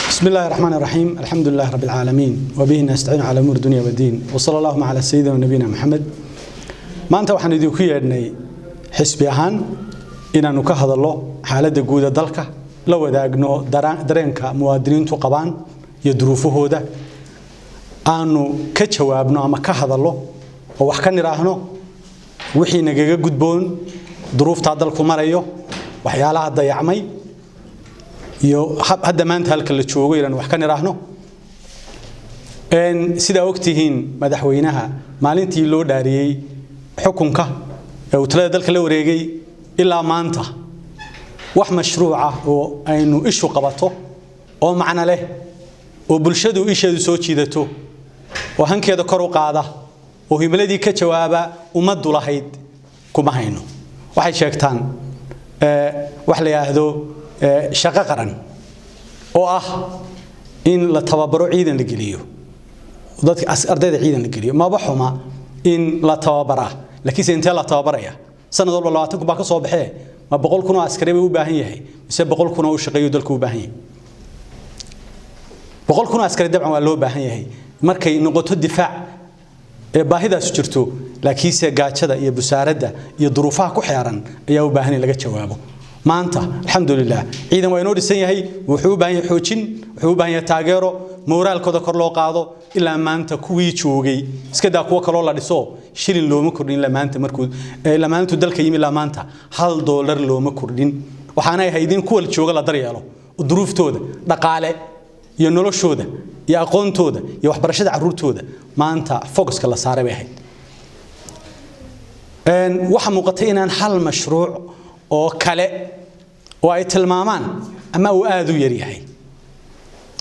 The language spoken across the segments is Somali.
بسم الله الرحمن الرحيم الحمد لله رب العالمين وبه نستعين على أمور الدنيا والدين وصلى الله على سيدنا ونبينا محمد ما أنت وحنا ديوكي أني حسبي أهان إن نكهذ الله حالة جودة ذلك لو إذا أجنو درينك موادرين تقبان يدروفه ده أنو كتشوابنا أما كهذ الله وحكني راهنو وحي نجيج جدبون ظروف تعدلكم مريو وحيالها ضيعمي iyo hadda maanta halka la joogo inaan wax ka niraahno sida ogtihiin madaxweynaha maalintii loo dhaariyay xukunka ee uu talada dalka la wareegay ilaa maanta wax mashruuc ah oo aynu ishu qabato oo macna leh oo bulshadu isheedu soo jiidato oo hankeeda kor u qaada oo himiladii ka jawaaba umadu lahayd kuma hayno waxay sheegtaan wax la yiraahdo shaqo qaran oo ah in la tababaro ciidan la geliyo dadka ardayda ciidan la geliyo ma baxuma in la tababara laakiin inta la tababaraya sanad walba 20 baa ka soo baxay ma 100 kun oo askari u baahan yahay mise 100 kun oo shaqeeyo dalku u baahan yahay 100 kun oo askari dabcan waa loo baahan yahay markay noqoto difaac ee baahidaas jirto laakiin gaajada iyo busaaradda iyo duruufaha ku xeeran ayaa u baahan in laga jawaabo maanta alxamdulillah ciidan waa inoo dhisan yahay wuxuu u baahan yahay xoojin wuxuu u baahan yahay taageero moraalkooda kor loo qaado ilaa maanta kuwii joogay iska daa kuwa kale oo la dhiso shilin looma kordhin ilaa maanta markuu ilaa maanta dalka yimi ilaa maanta $1 looma kordhin waxaana ay haydin kuwa jooga la daryeelo duruuftooda dhaqaale iyo noloshooda iyo aqoontooda iyo waxbarashada carruurtooda maanta focuska la saaray bay ahayd waxa muuqatay inaan hal mashruuc oo kale oo ay tilmaamaan ama uu aad u yar yahay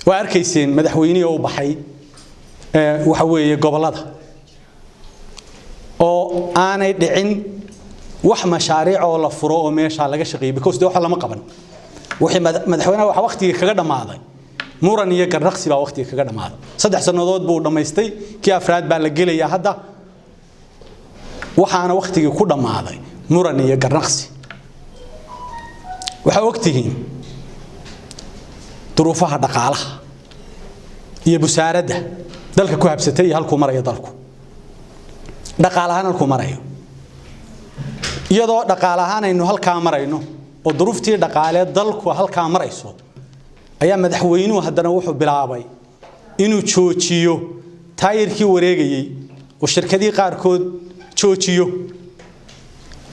waa arkayseen madaxweynaha oo baxay waxa weeye gobolada oo aanay dhicin wax mashaariic oo la furo oo meesha laga shaqeeyo because waxa lama qaban wixii madaxweynaha waxa waqtiga kaga dhamaaday muran iyo garnaqsi baa waqtiga kaga dhamaaday 3 sanadood buu dhameystay kii afraad baa la gelaya hadda waxaana waqtiga ku dhamaaday muran iyo garnaqsi waxa ogtihiin duruufaha dhaqaalaha iyo busaaradda dalka ku habsatay halku marayo dalku dhaqaalahan halku marayo iyadoo dhaqaalahan aynu halka marayno oo duruuftii dhaqaale dalku halka marayso ayaa madaxweynuhu haddana wuxuu bilaabay inuu joojiyo taayirkii wareegayay oo shirkadii qaarkood joojiyo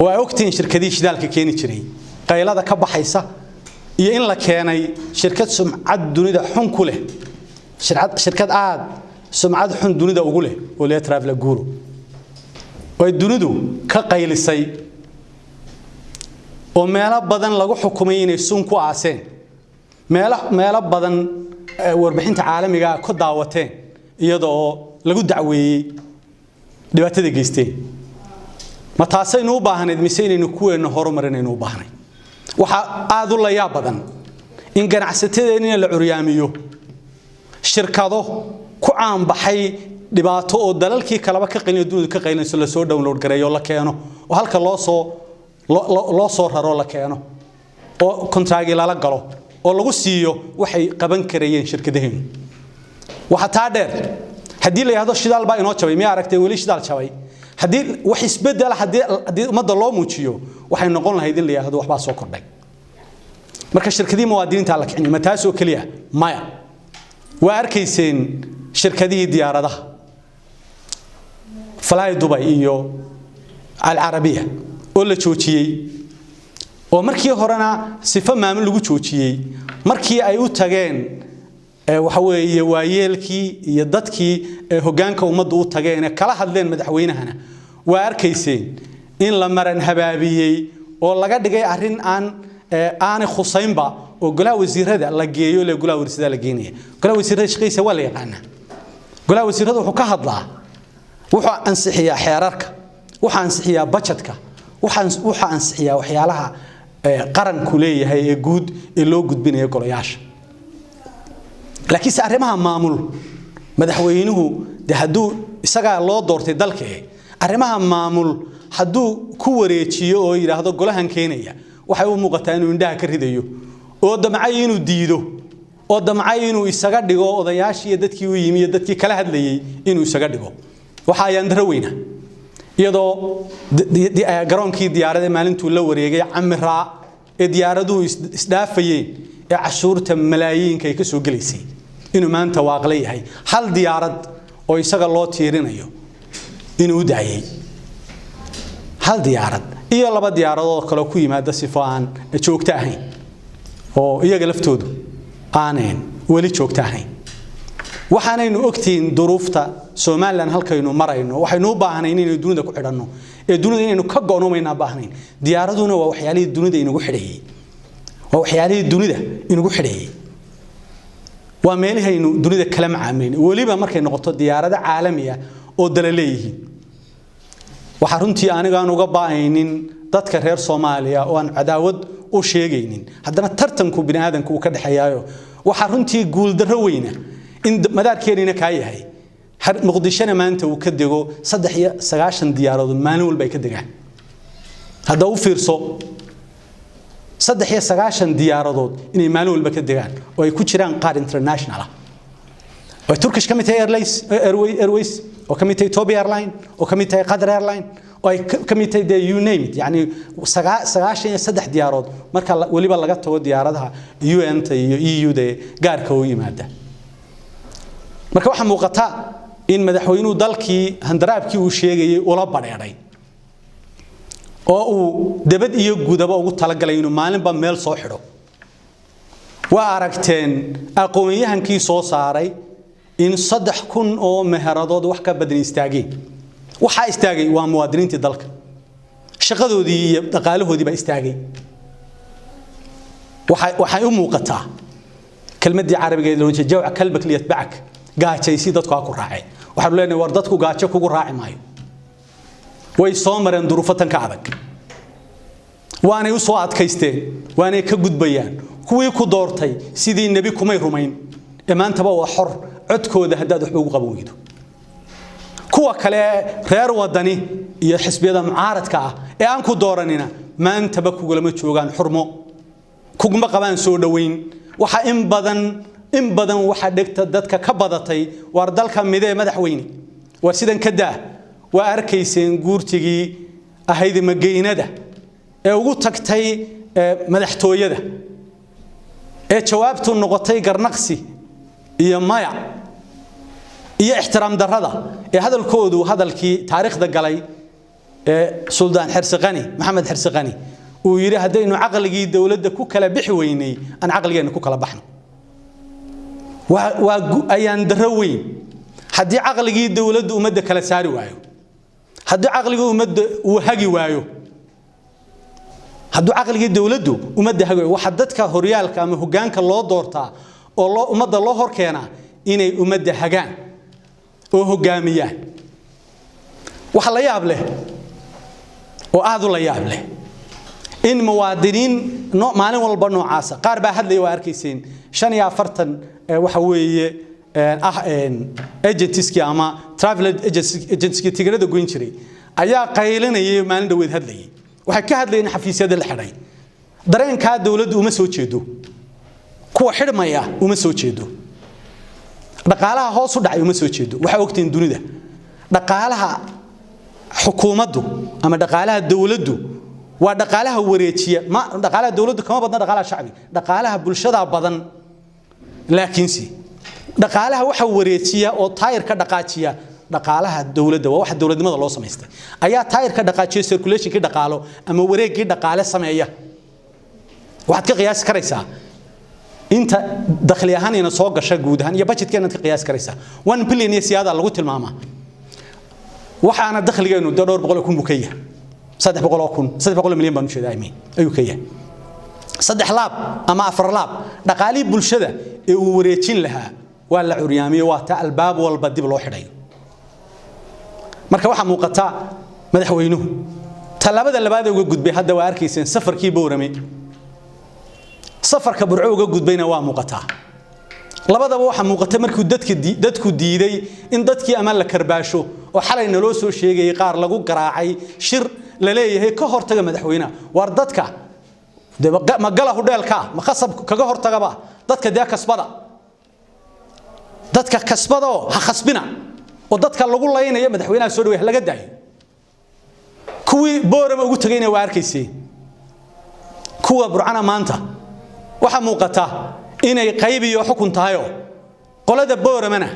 oo ay ogtiin shirkadii shidaalka keeni jiray qaylada ka baxaysa iyo in la keenay shirkad sumcad dunida xun ku leh shirkad aad sumcad xun dunida ugu leh oo la travel guru way dunidu ka qaylisay oo meelo badan lagu xukumay inay sun ku aaseen meelo badan warbixinta caalamiga ku daawateen iyadoo lagu dacweeyay dhibaatada geysteen ma taasaynu u baahnayd mise inaynu kuweena horumarinaynu u baahnay waxa aad u la yaab badan in ganacsatada la curyaamiyo shirkado ku aan baxay dhibaato oo dalalkii kalaba ka qeynay dunida ka qeynayso la soo download gareeyo la keeno oo halka loo soo raro la keeno oo kontraagi la galo oo lagu siiyo waxay qaban karayeen shirkadaheenu waxa taa dheer hadii la yiraahdo shidaal baa inoo jabay ma aragtay wali shidaal jabay hadii wax isbedel hadii umada loo muujiyo waxay noqon lahayd in la yiraahdo wax baa soo kordhay marka shirkadii muwaadiniinta la kicin ma taas oo kaliya maya waa arkayseen shirkadii diyaaradaha Fly Dubai iyo Al Arabiya oo la joojiyay oo markii horena sifa maamul lagu joojiyay markii ay u tageen waxa weeye waayeelkii iyo dadkii hoggaanka ummaddu u tageen kala hadleen madaxweynahana waa arkayseen in la maran habaabiyay oo laga dhigay arrin aan khusaynba oo golaha wasiirada la geeyo le golaha wasiirada la geenaya golaha wasiirada shaqaysa waa la yaqaan golaha wasiirada wuxuu ka hadlaa wuxuu ansixiyaa xeerarka wuxuu ansixiyaa budgetka wuxuu ansixiyaa waxyaalaha qaranku leeyahay ee guud ee loo gudbinayo golayaasha laakiin arrimaha maamul madaxweynuhu haduu isaga loo doortay dalka arrimaha maamul hadduu ku wareejiyo oo yiraahdo golahan keenaya waxay u muuqataa inuu indhaha ka ridayo oo damcay inuu diido oo damcay inuu isaga dhigo odayaashii dadkii u yimi dadkii kala hadlayay inuu isaga dhigo waxa ay andraweyna iyadoo garoonkii diyaarada maalintuu la wareegay Camira ee diyaaradu isdhaafayeen ee cashuurta malaayiinka ay ka soo galeysay inuu maanta waaqla yahay hal diyaarad oo isaga loo tiirinayo inuu daayay hal diyaarad iyo laba diyaaradood kale ku yimaada sifaan joogta ahayn oo iyaga laftoodu aaneen wali joogta ahayn waxaanaynu ogtiin duruufta Soomaaliland halkaynu marayno waxaynu u baahnayn inaynu dunida ku xidhanno ee dunida inaynu ka go'noomayna baahnayn diyaaraduna waa waxyaalihii dunida inagu xidhayay waa waxyaalihii dunida inagu xidhayay waa meelahaynu dunida kala macaamilin waliba markay noqoto diyaarada caalami ah oo dalaleeyihiin waxa runtii aniga aan uga baahaynin dadka reer Soomaaliya oo aan cadaawad u sheegaynin haddana tartanku bini'aadanku ka dhaxayaayo waxa runtii guul darro weyna in madaarkeena ka yahay muqdishona maanta uu ka dego 390 diyaaradood maalin walba ay ka degaan hadda u fiirso 390 diyaaradood inay maalin walba ka degaan oo ay ku jiraan qaar international ah oo Turkish Committee Airways oo Committee Ethiopia Airline oo Committee Qatar Airline oo Committee the you name it yani 93 diyaarood marka waliba laga tago diyaaradaha UN ta iyo EU da gaarka u yimaada marka waxa muuqata in madaxweynuhu dalkii handaraabkii uu sheegay ula badheeray oo uu dibad iyo gudaba ugu talagalay inuu maalinba meel soo xidho waa aragteen aqoonyahankii soo saaray in 3,000 oo meheradood wax ka badan istaageen waxa istaagay waa muwaadiniinta dalka shaqadoodii iyo dhaqaalahoodii ba istaagay waxay u muuqataa kelmadii carabiga ee loo jeedo jawca kalbak liyatba'ak gaajaysi dadku ku raacay waxaan leenahay war dadku gaajo kugu raaci maayo way soo mareen duruufatan ka adag waanay u soo adkaysteen waanay ka gudbayaan kuwii ku doortay sidii nabi kumay rumayn maantaba waa xor codkooda hadaad wax ugu qaban weydo kuwa kale reer wadani iyo xisbiyada mucaaradka ah ee aan ku dooranina maantaba kugulama joogaan xurmo kuguma qabaan soo dhaweyn waxa in badan waxa dhigta dadka ka badatay war dalka midee madaxweyne waa sidan ka daa waa arkayseen guurtigii ahayd mageynada ee ugu tagtay madaxtooyada ee jawaabtu noqotay garnaqsi iyo maya iyo ixtiraam darrada ee hadalkoodu hadalkii taariikhda galay ee Suldaan Xirsiqani Maxamed Xirsiqani uu yiri hadaynu aqligii dawladda ku kala bixi weynay aan aqligeena ku kala baxno waa ayaan darro weyn hadii aqligii dawladdu umada kala saari waayo hadii aqligii umada uu hagi waayo hadii aqligii dawladdu umada hagi waxa dadka horyaalka ama hogaanka loo doortaa oo umada loo hor keenaa inay umada hagaan oo hogaamiyaan waxa la yaab leh oo aad u la yaab leh in muwaadiniin maalin walba noocaasa qaar baa hadlay waa arkayseen 45 waxa weeye agencies ama travel agencies tigirada goyn jiray ayaa qaylinayay maalin dhaweed hadlayay waxa ka hadlayeen xafiisyada la xiray dareenka dawladdu uma soo jeedo kuwa xidhmaya uma soo jeedo dhaqaalaha hoos u dhacay uma soo jeedo waxa ogtiin dunida dhaqaalaha xukuumaddu ama dhaqaalaha dawladdu waa dhaqaalaha wareejiya ma dhaqaalaha dawladdu kama badna dhaqaalaha shacbi dhaqaalaha bulshada badan laakiin si dhaqaalaha waxa wareejiya oo taayirka dhaqaajiya dhaqaalaha dawladda waa waxa dawladnimada loo sameystay ayaa taayirka dhaqaajiya circulation ki dhaqaalo ama wareegii dhaqaale sameeya waxaad ka qiyaas karaysaa inta dakhli ahaan ina soo gashay guud ahaan iyo budgetkeena ka qiyaas karaysaa 1 billion iyo siyaada lagu tilmaamaa waxaana dakhligeenu dhowr boqol kun bukaya 300 milyan baan u jeedaa ayuu ka yahay 3 laab ama 4 laab dhaqaali bulshada ee uu wareejin lahaa waa la curyaamiyo waa ta albaab walba dib loo xidhay marka waxa muuqata madaxweynuhu talaabada labaad ee uga gudbay hadda waa arkayseen safarkii Boorame safarka burco uga gudbayna waa muuqata labadaba waxa muuqata markuu dadku diiday in dadkii ama la karbaasho oo xalay naloo soo sheegay qaar lagu garaacay shir la leeyahay ka hortaga madaxweynaha war dadka ma gala hudheelka ma khasab kaga hortagaba dadka kasbada ha khasbina oo dadka lagu leeynayo madaxweynaha soo dhaweey laga daayo kuwii boorama ugu tagayna waa arkaysay kuwa burcana maanta waxa muuqata inay qayb iyo xukun tahayo qolada booramana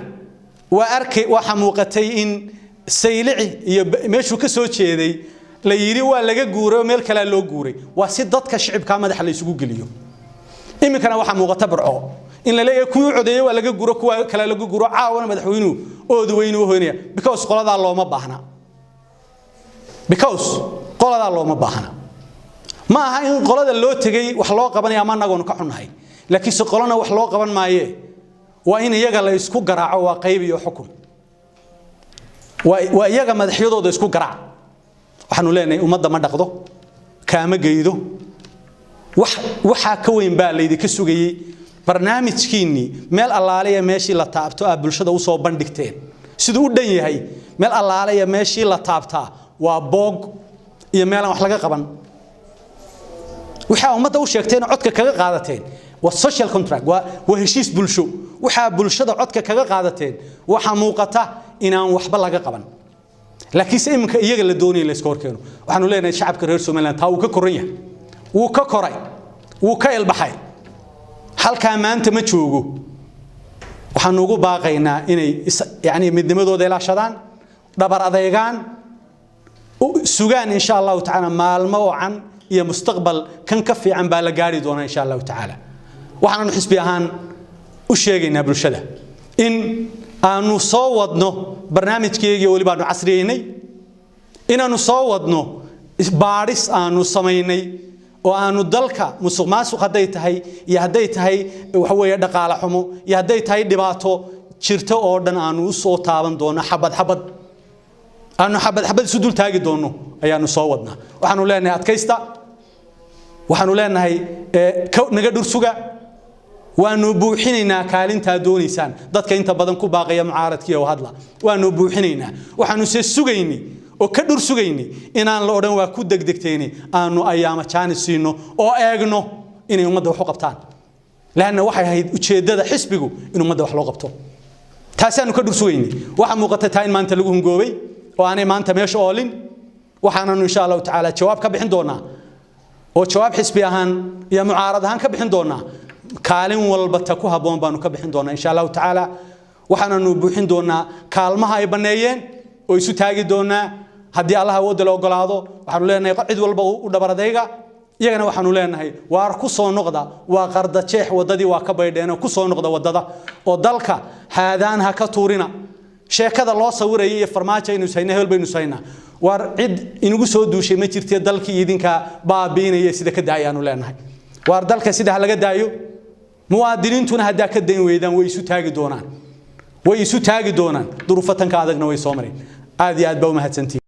waxa muuqatay in saylici iyo meeshu ka soo jeeday la yiri waa laga guuray meel kale loo guuray waa si dadka shicibka madax la isugu geliyo iminkana waxa muuqata burco in la leeyahay kuwii codeeyay waa laga guuro kuwa kale laga guuro caawana madaxweynuhu oo weyn u hoynaya because qolada looma baahna ma aha in qolada loo tagay wax loo qabanay ama anagoon ka xunahay laakiin si qolana wax loo qaban maaye waa in iyaga la isku garaaco waa qayb iyo xukun waa iyaga madaxyadooda isku garaac waxaanu leenahay ummadda ma dhaqdo kaama geedo waxa ka weyn baa leedii sugayay barnaamijkiini meel allaaleeya meeshii la taabto bulshada u soo bandhigteen sidoo u dhan yahay meel allaaleeya meeshii la taabtaa waa boog iyo meel aan wax laga qaban waxa ummadda u sheegteen codka kaga qaadateen waa social contract waa heshiis bulsho waxa bulshada codka kaga qaadateen waxa muuqata inaan waxba laga qaban laakiin iminka iyaga la doonay la iska horkeeno waxaanu leenahay shacabka reer Soomaaliland taa uu ka koran yahay uu ka koray uu ka ilbaxay halka maanta ma joogo waxaanu ugu baaqaynaa inay yani midnimadooda ilaashadaan dhabar adeegaan sugaan insha Allah ta'ala maalmo oo can iyo mustaqbal kan ka fiican baa la gaari doona insha Allah ta'ala waxaanu xisbi ahaan u sheegaynaa bulshada in aanu soo wadno barnaamijkeega wali baanu casriyeynay inaanu soo wadno baaris aanu sameeynay oo aanu dalka musuqmaasuq haday tahay iyo haday tahay wax weeye dhaqaale xumo iyo haday tahay dhibaato jirto oo dhan aanu soo taaban doono xabad isu dul taagi doono ayaanu soo wadnaa waxaanu leenahay adkaysta waxaanu leenahay naga dhursuga waanu buuxinaynaa kaalinta doonaysaan dadka inta badan ku baaqaya mucaaradkiisa oo hadla waanu buuxinaynaa waxaanu sugaynay oo ka dhursugaynay inaan la oran waa ku degdegteeni aanu ayaama jaanisiino oo eegno inay ummadda wax u qabtaan laana waxay ahayd ujeedada xisbigu in ummadda wax loo qabto taasaanu ka dhursugaynay waxa muuqata taa in maanta lagu hungoobay oo aanay maanta meesha oolin waxaanu insha Allah ta'ala jawaab ka bixin doonaa oo jawaab xisbi ahaan iyo mucaarad ahaan ka bixin doonaa kaalin walba ta ku haboon baanu ka bixin doonaa insha Allah ta'ala waxaanu buuxin doonaa kaalmaha ay baneeyeen oo isu taagi doonaa hadii Allah wada la ogolaado waxaanu leenahay cid walba u dhabaradayga iyagana waxaanu leenahay waar ku soo noqda waa qarda jeex wadadii waa ka baydheen ku soo noqda wadada oo dalka haadaan ha ka tuurina sheekada loo sawirayay iyo farmaajo inuu sayna baynu sayna war cid inagu soo duushay ma jirtay dalkii idinka baabiinaya sida ka daayaanu leenahay war dalka sida laga daayo muwaadiniintuna hadaa ka dayn weydaan way isu taagi doonaan duruufatanka adagna way soo mareen aad iyo aad baa u mahadsantii